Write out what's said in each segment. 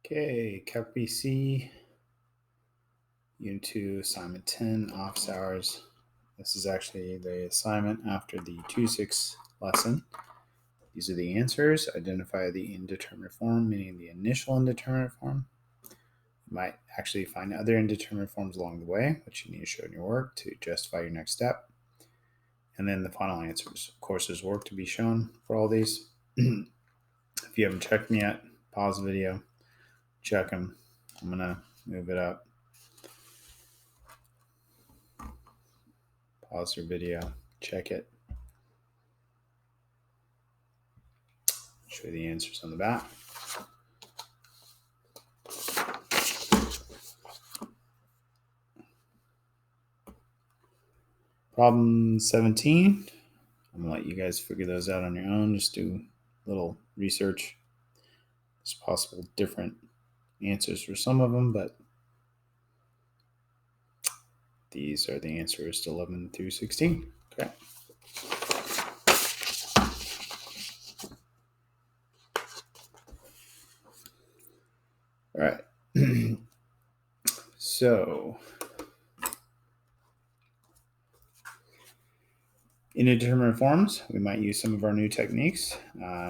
Okay, Calc BC, Unit 2, Assignment 10, Office Hours. This is actually the assignment after the 2-6 lesson. These are the answers. Identify the indeterminate form, meaning the initial indeterminate form. You might actually find other indeterminate forms along the way, which you need to show in your work to justify your next step. And then the final answers. Of course, there's work to be shown for all these. If you haven't checked them yet, pause the video, check them. I'm going to move it up. Pause your video, check it. Show you the answers on the back. Problem 17. I'm going to let you guys figure those out on your own. Just do a little research. There's possible different answers for some of them, but these are the answers to 11 through 16. Okay. All right. So, in indeterminate forms, we might use some of our new techniques.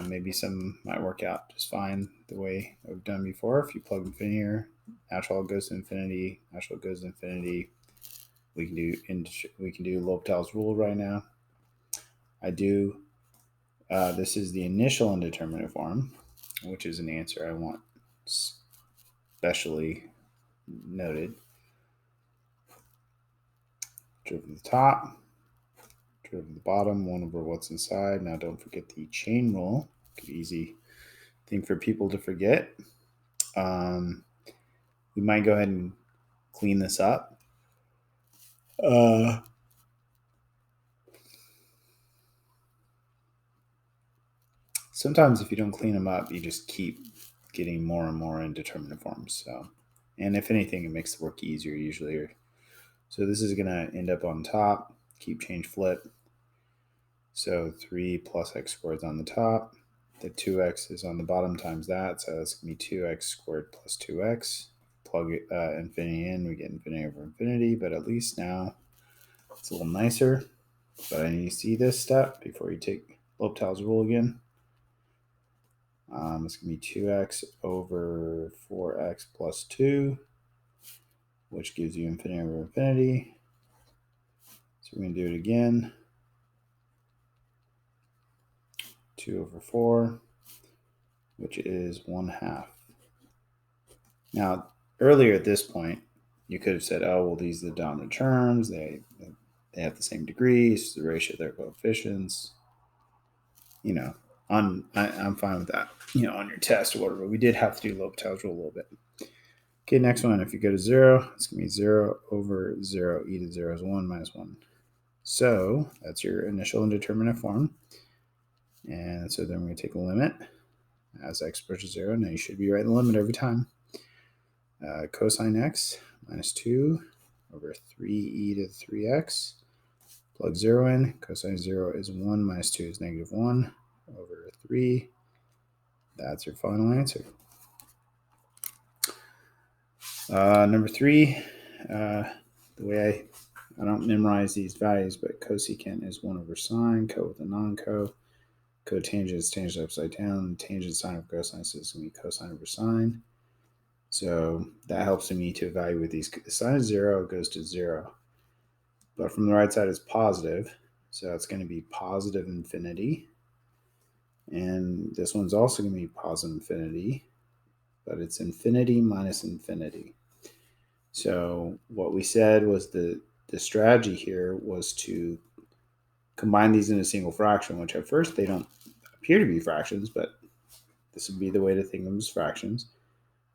Maybe some might work out just fine the way we've done before. If you plug infinity here, natural goes to infinity, natural goes to infinity. We can do L'Hopital's rule right now. This is the initial indeterminate form, which is an answer I want specially noted. Derivative of the top, derivative of the bottom, 1 over what's inside. Now don't forget the chain rule. Easy thing for people to forget. We might go ahead and clean this up. Sometimes if you don't clean them up, you just keep getting more and more indeterminate forms. So, and if anything, it makes the work easier usually. So this is going to end up on top, keep, change, flip. So 3 plus x squared is on the top. The 2x is on the bottom times that. So that's going to be 2x squared plus 2x. Plug infinity in, we get infinity over infinity. But at least now it's a little nicer. But I need to see this step before you take L'Hopital's rule again. It's going to be 2x over 4x plus 2, which gives you infinity over infinity. So we're going to do it again. 2 over 4, which is 1/2. Now, earlier at this point, you could have said, oh, well, these are the dominant terms. They have the same degrees, the ratio of their coefficients. You know, I'm fine with that, on your test or whatever. We did have to do L'Hopital's rule a little bit. Okay, next one. If you go to 0, it's going to be 0 over 0. E to the 0 is 1 minus 1. So that's your initial indeterminate form. And so then we're going to take a limit as x approaches 0. Now you should be writing the limit every time. Cosine x minus 2 over 3e to the 3x. Plug 0 in. Cosine 0 is 1 minus 2 is negative 1 over 3. That's your final answer. Number 3, the way I don't memorize these values, but cosecant is 1 over sine, co with a non-co. Cotangent is tangent upside down. Tangent sine over cosine, so it's going to be cosine over sine. So that helps me to evaluate these. The sine of 0 goes to 0. But from the right side is positive. So it's going to be positive infinity. And this one's also going to be positive infinity. But it's infinity minus infinity. So what we said was the strategy here was to combine these in a single fraction, which at first they don't appear to be fractions, but this would be the way to think of them as fractions.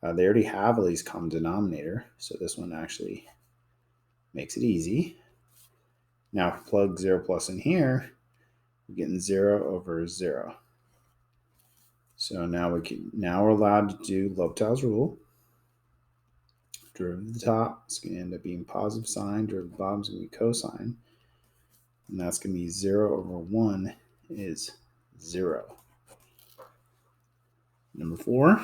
They already have a least common denominator, so this one actually makes it easy. Now if we plug 0 plus in here, we're getting 0 over 0. So now we're allowed to do L'Hopital's rule. Derivative of the top is going to end up being positive sine. Derivative of the bottom is going to be cosine. And that's going to be 0 over 1 is 0. Number 4.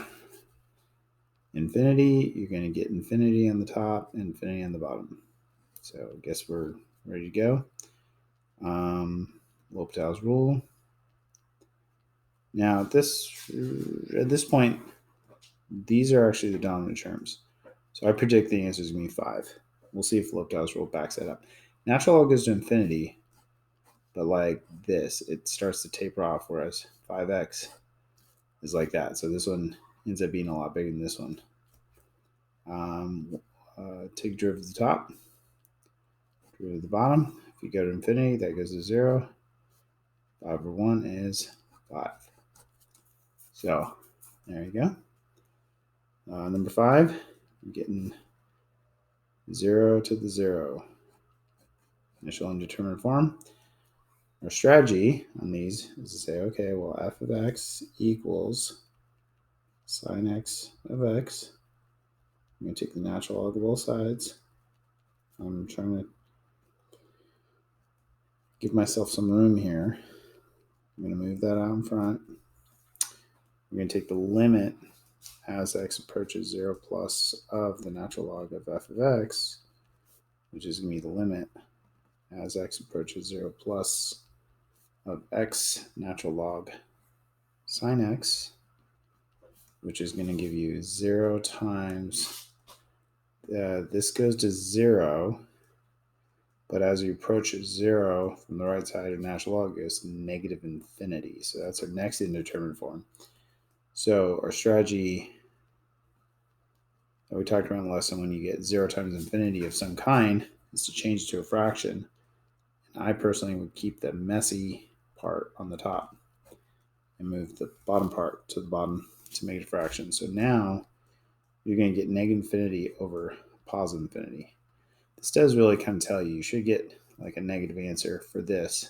infinity, you're going to get infinity on the top and infinity on the bottom. So I guess we're ready to go. L'Hopital's rule. Now at this point, these are actually the dominant terms. So I predict the answer is going to be 5. We'll see if L'Hopital's rule backs that up. Natural log goes to infinity, but like this, it starts to taper off, whereas 5x is like that. So this one ends up being a lot bigger than this one. Take derivative of the top, derivative of the bottom. If you go to infinity, that goes to 0. 5 over 1 is 5. So there you go. Number 5, I'm getting 0 to the 0. Initial indeterminate form. Our strategy on these is to say, okay, well, f of x equals sine x of x. I'm going to take the natural log of both sides. I'm trying to give myself some room here. I'm going to move that out in front. We're going to take the limit as x approaches 0 plus of the natural log of f of x, which is going to be the limit as x approaches 0 plus of x natural log sine x, which is going to give you 0 times, this goes to 0, but as you approach 0 from the right side of natural log goes to negative infinity. So that's our next indeterminate form. So our strategy that we talked about in the lesson, when you get 0 times infinity of some kind, is to change it to a fraction. And I personally would keep the messy part on the top and move the bottom part to the bottom to make it a fraction. So now you're going to get negative infinity over positive infinity. This does really kind of tell you should get like a negative answer for this.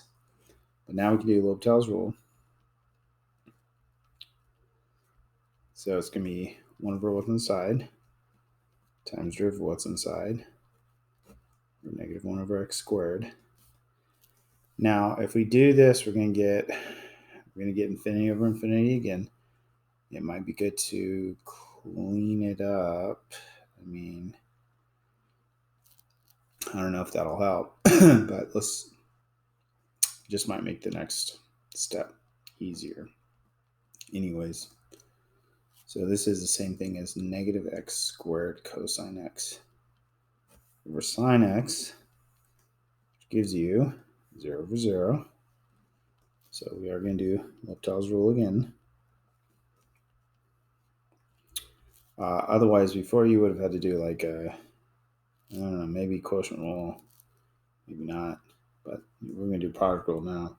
But now we can do L'Hopital's rule. So it's going to be 1 over what's inside times derivative of what's inside, or negative 1 over x squared. Now, if we do this, we're going to get infinity over infinity again. It might be good to clean it up. I mean, I don't know if that'll help, but let's just might make the next step easier. Anyways, so this is the same thing as negative x squared cosine x over sine x, which gives you 0 over 0. So we are going to do L'Hopital's rule again. Otherwise, before you would have had to do like a, I don't know, maybe quotient rule, maybe not, but we're going to do product rule now.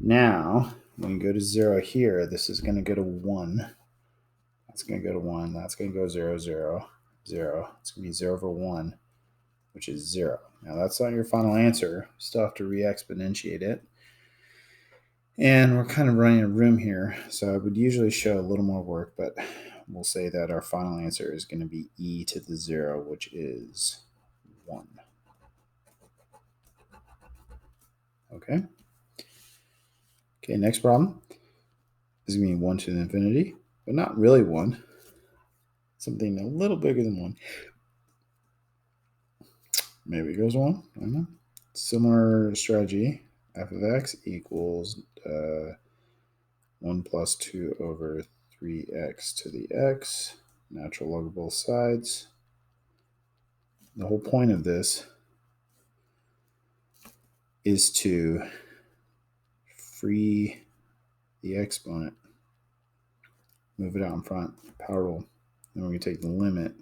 Now, when you go to 0 here, this is going to go to 1. That's going to go to 1. That's going to go 0, 0, 0. It's going to be 0 over 1, which is 0. Now, that's not your final answer. Still have to re-exponentiate it. And we're kind of running a room here, so I would usually show a little more work, but we'll say that our final answer is going to be e to the 0, which is 1. Okay. Okay, next problem is going to be 1 to the infinity, but not really 1. Something a little bigger than 1. Maybe it goes 1. I don't know. Similar strategy. F of x equals 1 plus 2 over 3x to the x. Natural log of both sides. The whole point of this is to free the exponent, move it out in front, power rule. Then we're going to take the limit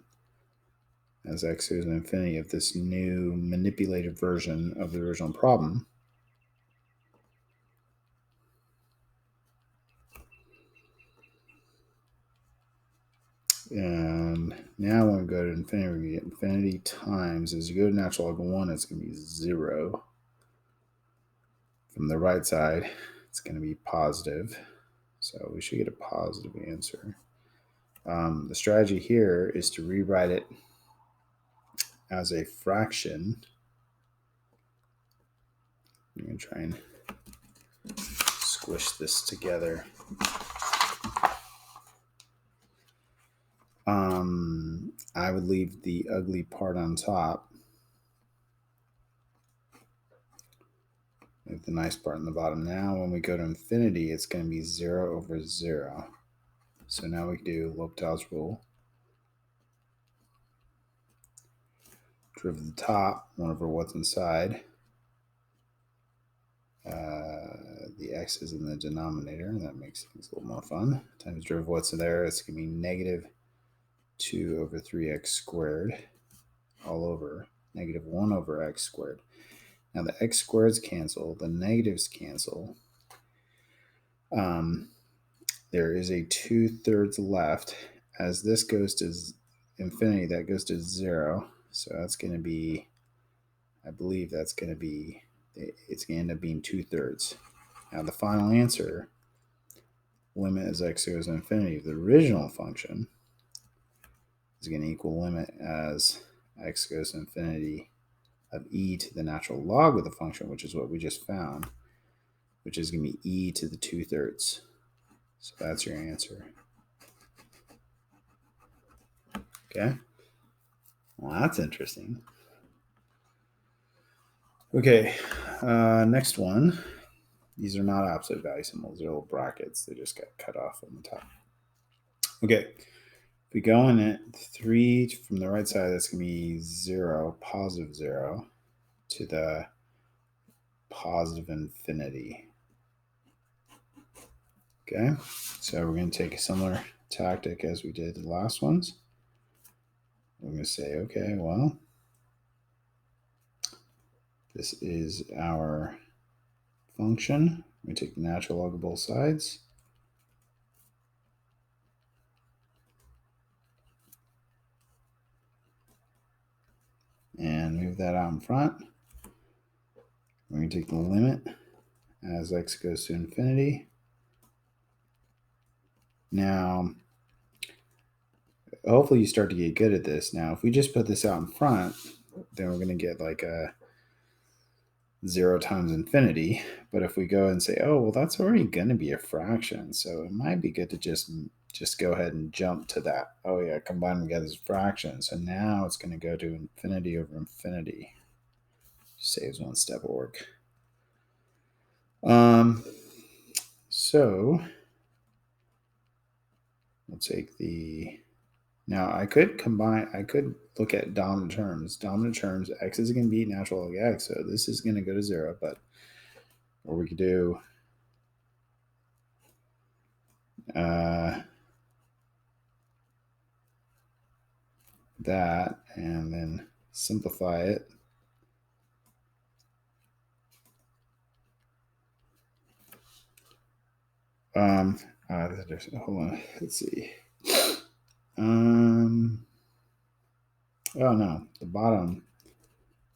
as x goes to infinity of this new manipulated version of the original problem. And now when we go to infinity, we're going to get infinity times, as you go to natural log of 1, it's going to be 0. From the right side, it's going to be positive. So we should get a positive answer. The strategy here is to rewrite it as a fraction. I'm going to try and squish this together. I would leave the ugly part on top with the nice part on the bottom. Now, when we go to infinity, it's going to be 0 over 0. So now we can do L'Hopital's rule. Derivative of the top, 1 over what's inside. The x is in the denominator. That makes things a little more fun. Times derivative of what's in there, it's going to be negative 2 over 3x squared all over negative 1 over x squared. Now the x squareds cancel, the negatives cancel. There is a 2/3 left. As this goes to infinity, that goes to 0. So that's going to be, I believe that's going to be, it's going to end up being 2/3. Now the final answer, limit as x goes to infinity of the original function, is going to equal limit as x goes to infinity of e to the natural log of the function, which is what we just found, which is going to be e to the 2/3. So that's your answer. Okay. Well, that's interesting. Okay. Next one. These are not absolute value symbols. They're little brackets. They just got cut off on the top. Okay. If we go in at 3 from the right side, that's going to be 0, positive 0, to the positive infinity. Okay. So we're going to take a similar tactic as we did the last ones. We're going to say, okay, well, this is our function. We take the natural log of both sides. And move that out in front. We're going to take the limit as x goes to infinity. Now, hopefully you start to get good at this. Now, if we just put this out in front, then we're going to get like a 0 times infinity. But if we go and say, oh, well, that's already going to be a fraction, so it might be good to just go ahead and jump to that. Oh, yeah, combine them together as a fraction. So now it's going to go to infinity over infinity. Saves one step of work. So we'll take the, now I could look at dominant terms. Dominant terms, x is going to be natural log x, so this is going to go to 0, but, or we could do that and then simplify it. Hold on, let's see. Oh no, the bottom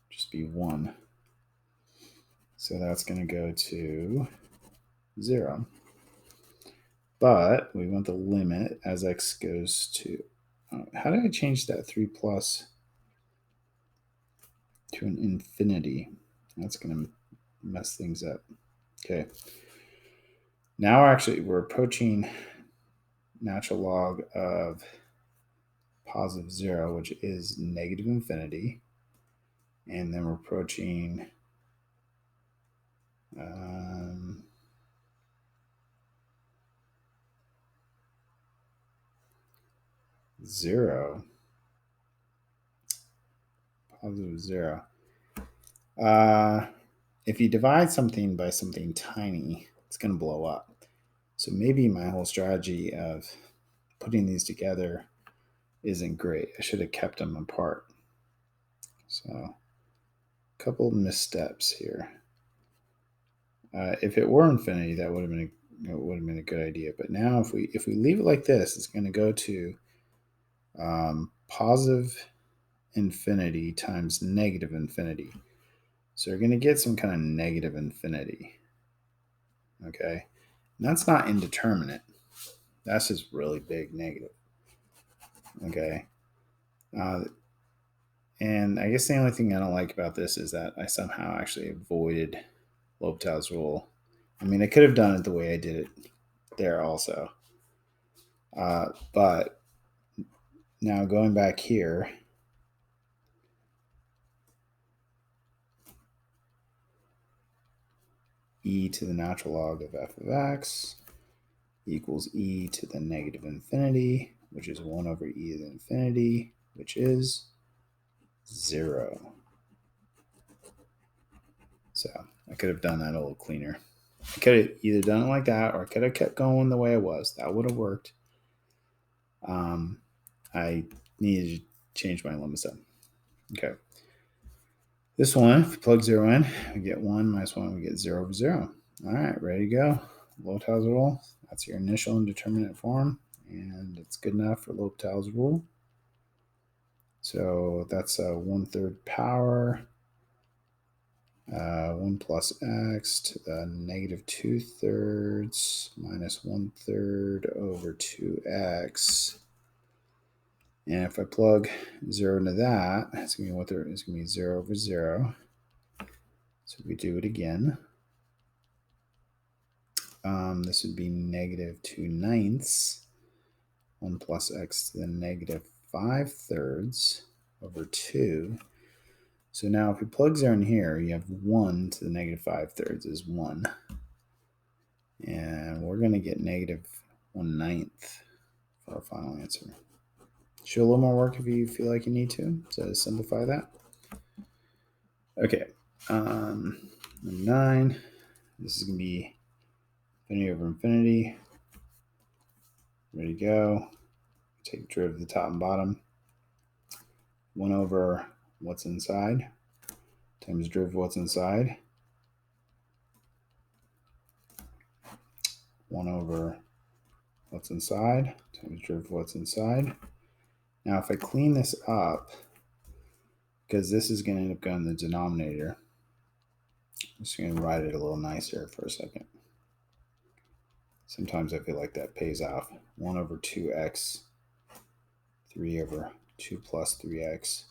just be 1. So that's going to go to 0. But we want the limit as x goes to, how did I change that 3 plus to an infinity? That's going to mess things up. Okay. Now we're approaching natural log of positive 0, which is negative infinity. And then we're approaching 0. Positive 0. If you divide something by something tiny, it's going to blow up. So maybe my whole strategy of putting these together isn't great. I should have kept them apart. So a couple of missteps here. If it were infinity, that would have been a good idea. But now if we leave it like this, it's going to go to positive infinity times negative infinity. So you're going to get some kind of negative infinity. Okay. And that's not indeterminate. That's just really big negative. Okay. And I guess the only thing I don't like about this is that I somehow actually avoided L'Hopital's rule. I mean, I could have done it the way I did it there also. But now going back here, e to the natural log of f of x equals e to the negative infinity, which is 1 over e to the infinity, which is 0. So I could have done that a little cleaner. I could have either done it like that, or I could have kept going the way it was. That would have worked. I needed to change my limits up. Okay. This one, if you plug 0 in, we get 1 minus 1, we get 0 over 0. All right, ready to go. L'Hopital's rule. That's your initial indeterminate form, and it's good enough for L'Hopital's rule. So that's a 1/3 power, 1 plus x to the negative 2/3 minus 1/3 over 2x. And if I plug 0 into that, it's going to be what there is going to be 0 over 0. So if we do it again, this would be negative 2/9, 1 plus x to the negative 5/3 over 2. So now if we plug 0 in here, you have 1 to the negative 5/3 is 1. And we're going to get negative 1/9 for our final answer. Show a little more work if you feel like you need to simplify that. Okay, 9. This is going to be infinity over infinity. Ready to go. Take the derivative of the top and bottom. 1 over what's inside times derivative of what's inside. 1 over what's inside times derivative of what's inside. Now, if I clean this up, because this is going to end up going in the denominator, I'm just going to write it a little nicer for a second. Sometimes I feel like that pays off. 1 over 2x, 3 over 2 plus 3x.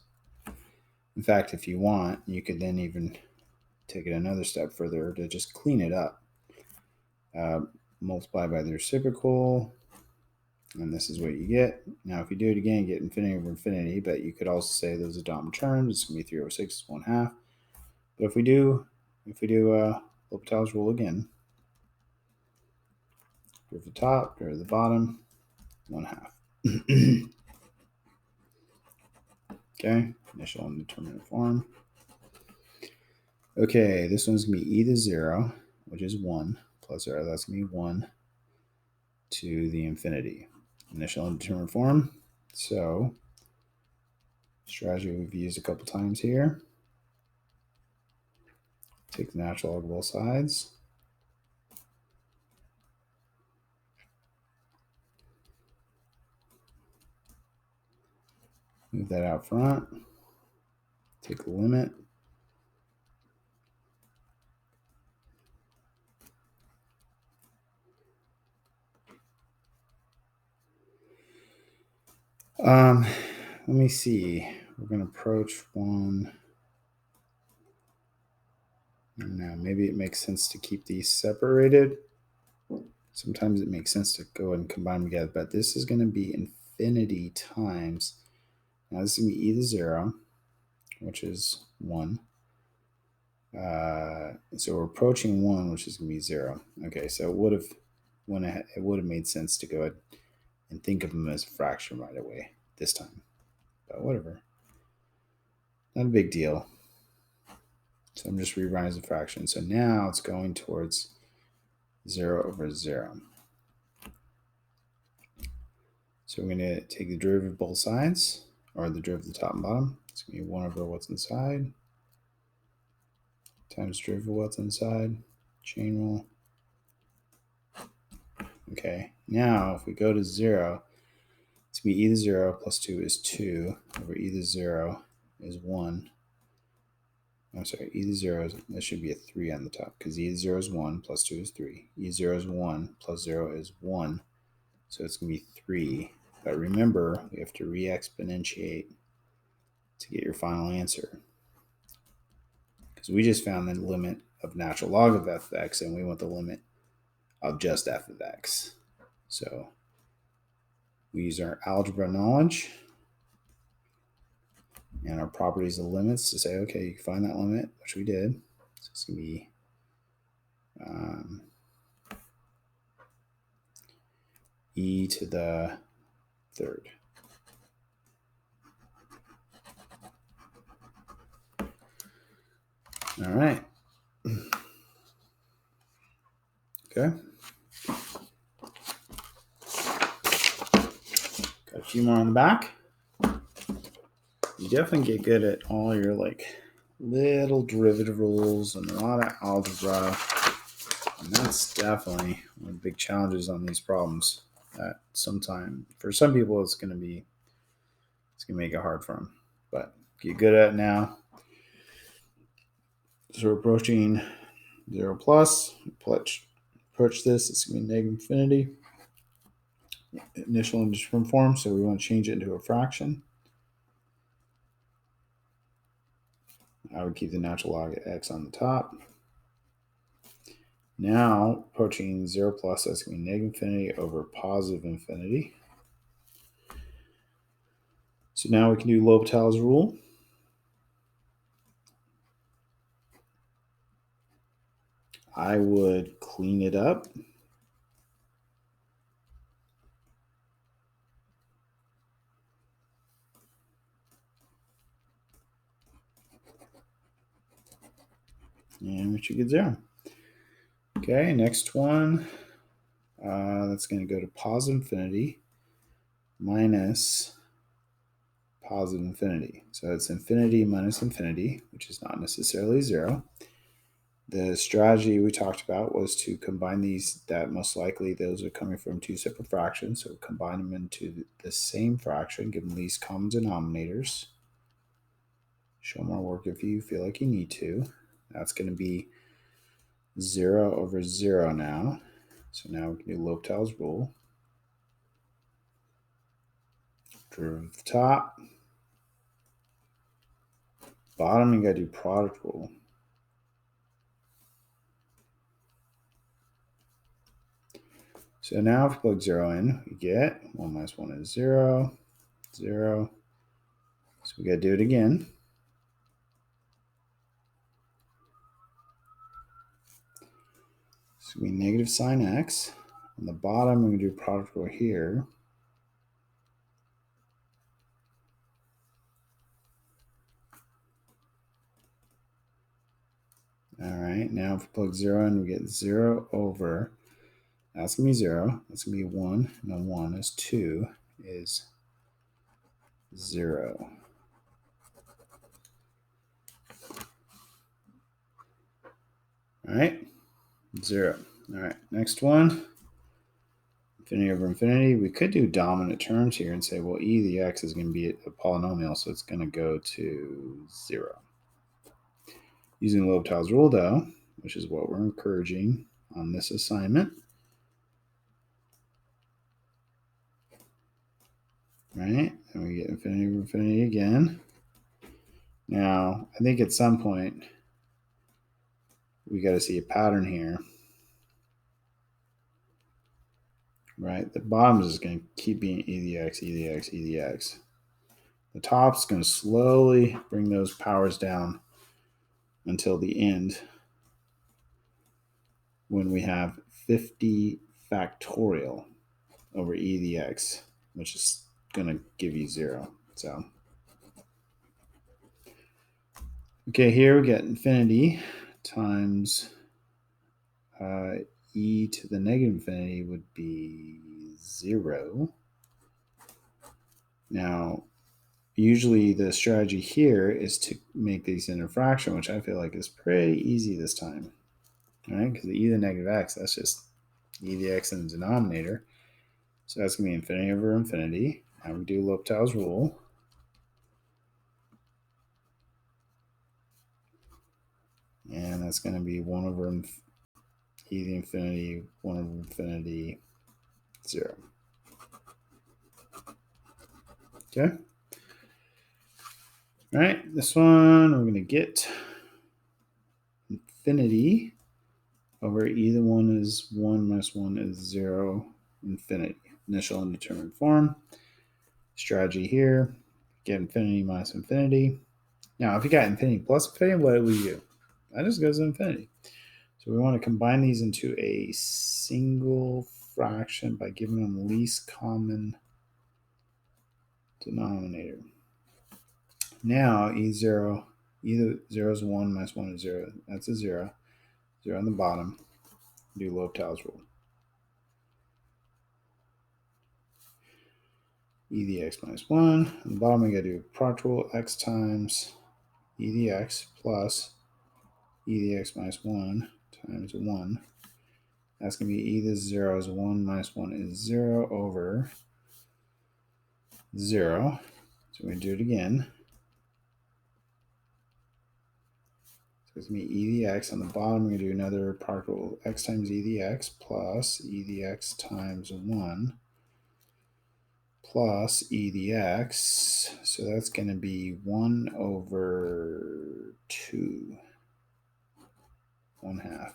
In fact, if you want, you could then even take it another step further to just clean it up. Multiply by the reciprocal, and this is what you get. Now, if you do it again, you get infinity over infinity, but you could also say those are dominant terms. It's going to be 3 over 6 is 1/2. But if we do L'Hopital's rule again, derivative of the top, derivative of the bottom, 1/2. Okay, initial indeterminate form. Okay, this one's going to be e to 0, which is 1, plus 0. That's going to be 1 to the infinity. Initial indeterminate form. So, strategy we've used a couple times here. Take the natural log of both sides. Move that out front. Take the limit. Let me see. We're going to approach 1. Now, maybe it makes sense to keep these separated. Sometimes it makes sense to go ahead and combine them together, but this is going to be infinity times. Now, this is going to be e to 0, which is 1. So we're approaching 1, which is going to be 0. Okay, so it would have made sense to go ahead and think of them as a fraction right away this time. But whatever. Not a big deal. So I'm just rewriting as a fraction. So now it's going towards 0 over 0. So we're going to take the derivative of both sides, or the derivative of the top and bottom. It's going to be 1 over what's inside times derivative of what's inside. Chain rule. Okay, now if we go to 0, it's going to be e to 0 plus 2 is 2 over e to 0 is 1. I'm sorry, e to 0, there should be a 3 on the top because e to 0 is 1 plus 2 is 3. E to 0 is 1 plus 0 is 1. So it's going to be 3. But remember, we have to re-exponentiate to get your final answer. Because we just found the limit of natural log of f of x, and we want the limit of just f of x. So we use our algebra knowledge and our properties of limits to say, okay, you can find that limit, which we did. So it's going to be e to the third. All right. Okay. Got a few more on the back. You definitely get good at all your like little derivative rules and a lot of algebra. And that's definitely one of the big challenges on these problems. That sometime for some people it's gonna make it hard for them. But get good at it now. So we're approaching 0 plus. Approach this, it's gonna be negative infinity. Initial indifferent form, so we want to change it into a fraction. I would keep the natural log of x on the top. Now, approaching 0 plus, that's going to be negative infinity over positive infinity. So now we can do L'Hopital's rule. I would clean it up. And we should get 0. Okay, next one. That's going to go to positive infinity minus positive infinity. So it's infinity minus infinity, which is not necessarily 0. The strategy we talked about was to combine these, that most likely those are coming from two separate fractions. So combine them into the same fraction, give them least common denominators. Show more work if you feel like you need to. That's going to be 0 over 0 now. So now we can do L'Hopital's rule. Derivative of the top. Bottom, you got to do product rule. So now if we plug 0 in, we get 1 minus 1 is 0, 0. So we got to do it again. So we negative sine x. On the bottom, we're going to do product rule here. All right, now if we plug 0 in, we get 0 over, that's going to be 0. That's going to be 1. No, 1 is 2 is 0. All right, 0. All right, next one. Infinity over infinity. We could do dominant terms here and say, well, e to the x is going to be a polynomial, so it's going to go to 0. Using L'Hopital's rule, though, which is what we're encouraging on this assignment. Right? And we get infinity over infinity again. Now, I think at some point, we got to see a pattern here. Right? The bottom is going to keep being e to the x, e to the x, e to the x. The top's going to slowly bring those powers down until the end when we have 50 factorial over e to the x, which is going to give you 0. So, okay, here we get infinity times e to the negative infinity would be 0. Now, usually the strategy here is to make these into a fraction, which I feel like is pretty easy this time. All right, because the e to the negative x, that's just e to the x in the denominator. So that's going to be infinity over infinity. Now we do L'Hopital's rule. And that's going to be 1 over e to the infinity, 1 over infinity, 0. Okay. All right, this one we're going to get infinity over either one is 1 minus 1 is 0, infinity. Initial undetermined form. Strategy here, get infinity minus infinity. Now, if you got infinity plus infinity, what do we do? That just goes to infinity. So we want to combine these into a single fraction by giving them least common denominator. Now, E0, either 0 is 1 minus 1 is 0. That's a 0. 0 on the bottom. Do L'Hopital's rule. E the x minus 1. On the bottom, we got to do product rule x times e the x plus e the x minus 1 times 1. That's going to be e the 0 is 1 minus 1 is 0 over 0. So we do it again. So it's going to be e the x. On the bottom, we're going to do another product rule x times e the x plus e the x times 1 plus e the x. So that's going to be 1 over 2. 1/2.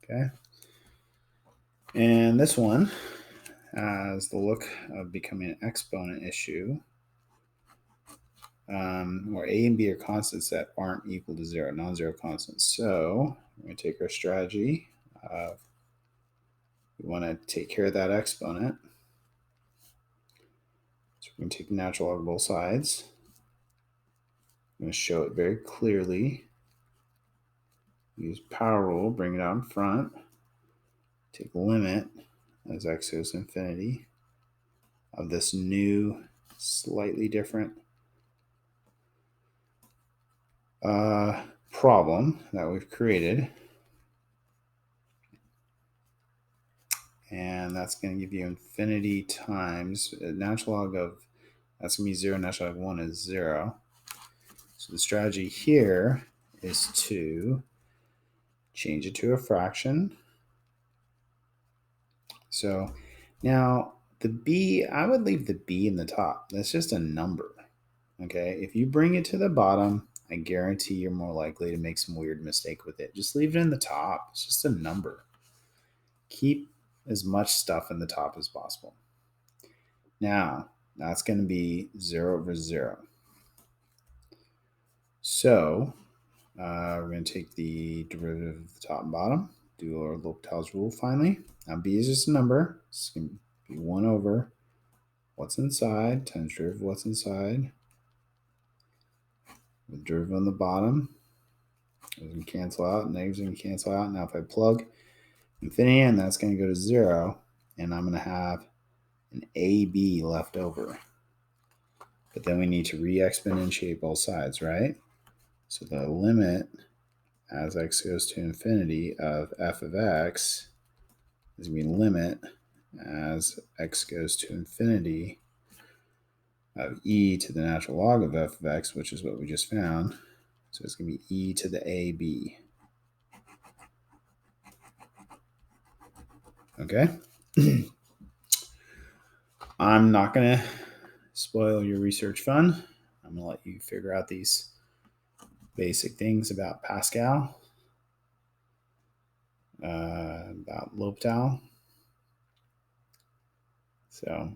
Okay. And this one has the look of becoming an exponent issue, where a and b are constants that aren't equal to 0, non-zero constants. So we're going to take our strategy. We want to take care of that exponent. So we're going to take the natural log of both sides. I'm going to show it very clearly. Use power rule, bring it out in front. Take limit as x goes to infinity of this new, slightly different problem that we've created. And that's going to give you infinity times natural log of, that's going to be 0, natural log of 1 is 0. So the strategy here is to change it to a fraction. So now the b, I would leave the b in the top. That's just a number. Okay, if you bring it to the bottom, I guarantee you're more likely to make some weird mistake with it. Just leave it in the top. It's just a number. Keep as much stuff in the top as possible. Now, that's going to be 0 over 0. So we're going to take the derivative of the top and bottom, do our L'Hopital's rule finally. Now, b is just a number. It's going to be 1 over what's inside times derivative of what's inside. The derivative on the bottom is going to cancel out. Negatives are going to cancel out. Now, if I plug infinity in, that's going to go to 0. And I'm going to have an AB left over. But then we need to re-exponentiate both sides, right? So the limit as x goes to infinity of f of x is going to be limit as x goes to infinity of e to the natural log of f of x, which is what we just found. So it's going to be e to the ab. Okay? I'm not going to spoil your research fun. I'm going to let you figure out these basic things about Pascal, about L'Hopital. So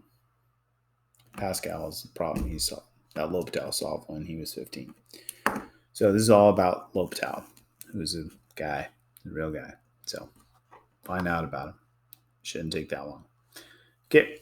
Pascal is the problem he solved, that L'Hopital solved when he was 15. So this is all about L'Hopital, who's a guy, a real guy. So find out about him. Shouldn't take that long. Okay.